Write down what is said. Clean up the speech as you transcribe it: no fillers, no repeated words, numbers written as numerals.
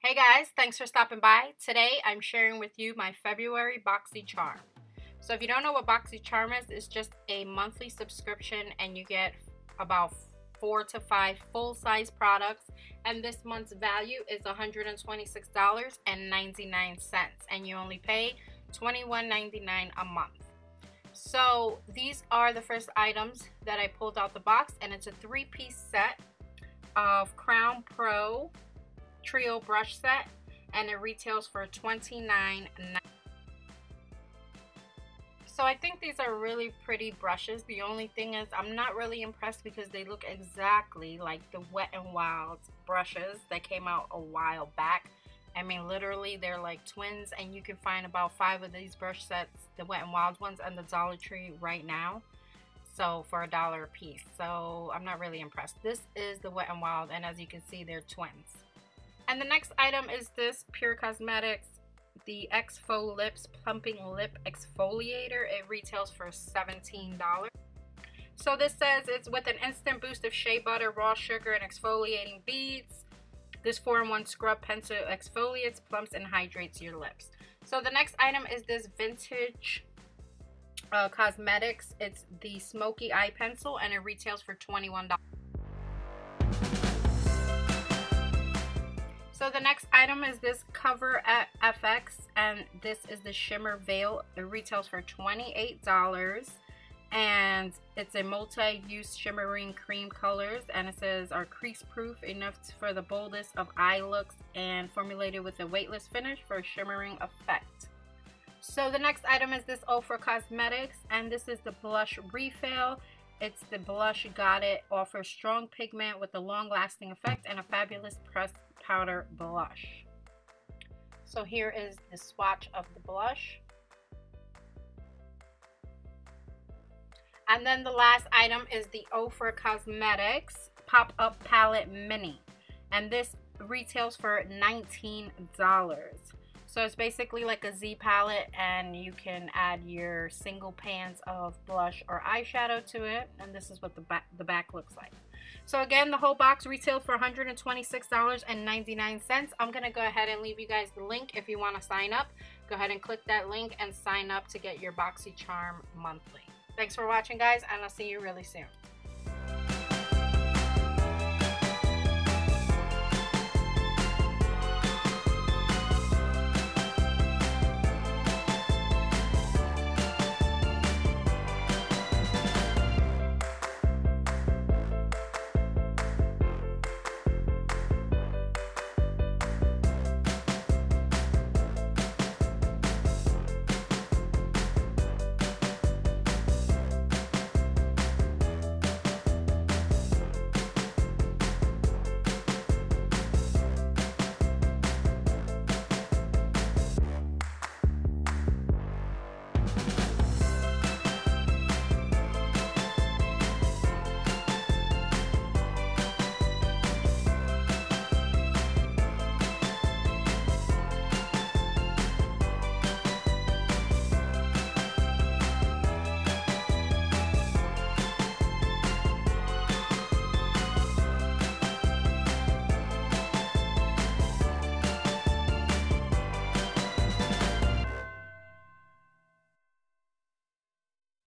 Hey guys, thanks for stopping by. Today I'm sharing with you my February Boxy Charm. So if you don't know what Boxy Charm is, it's just a monthly subscription and you get about 4 to 5 full-size products, and this month's value is $126.99 and you only pay $21.99 a month. So these are the first items that I pulled out the box, and it's a 3-piece set of Crown Pro Trio brush set, and it retails for $29.99. So I think these are really pretty brushes. The only thing is I'm not really impressed because they look exactly like the Wet n Wild brushes that came out a while back. I mean, literally they're like twins, and you can find about 5 of these brush sets, the Wet n Wild ones, on the Dollar Tree right now, so for $1 a piece. So I'm not really impressed. This is the Wet n Wild, and as you can see, they're twins. And the next item is this Pure Cosmetics, the Exfo Lips Plumping Lip Exfoliator. It retails for $17. So this says it's with an instant boost of shea butter, raw sugar, and exfoliating beads. This 4-in-1 scrub pencil exfoliates, plumps, and hydrates your lips. So the next item is this Vintage Cosmetics. It's the Smoky Eye Pencil, and it retails for $21. So the next item is this Cover FX, and this is the Shimmer Veil. It retails for $28, and it's a multi-use shimmering cream colors, and it says are crease proof, enough for the boldest of eye looks, and formulated with a weightless finish for a shimmering effect. So the next item is this Ofra Cosmetics, and this is the blush refill. It's the blush Got It, offers strong pigment with a long-lasting effect and a fabulous pressed powder blush. So here is the swatch of the blush. And then the last item is the Ofra Cosmetics Pop-Up Palette Mini, and this retails for $19. So it's basically like a Z palette, and you can add your single pans of blush or eyeshadow to it, and this is what the back looks like. So again, the whole box retailed for $126.99. I'm going to go ahead and leave you guys the link if you want to sign up. Go ahead and click that link and sign up to get your Boxy Charm monthly. Thanks for watching, guys, and I'll see you really soon.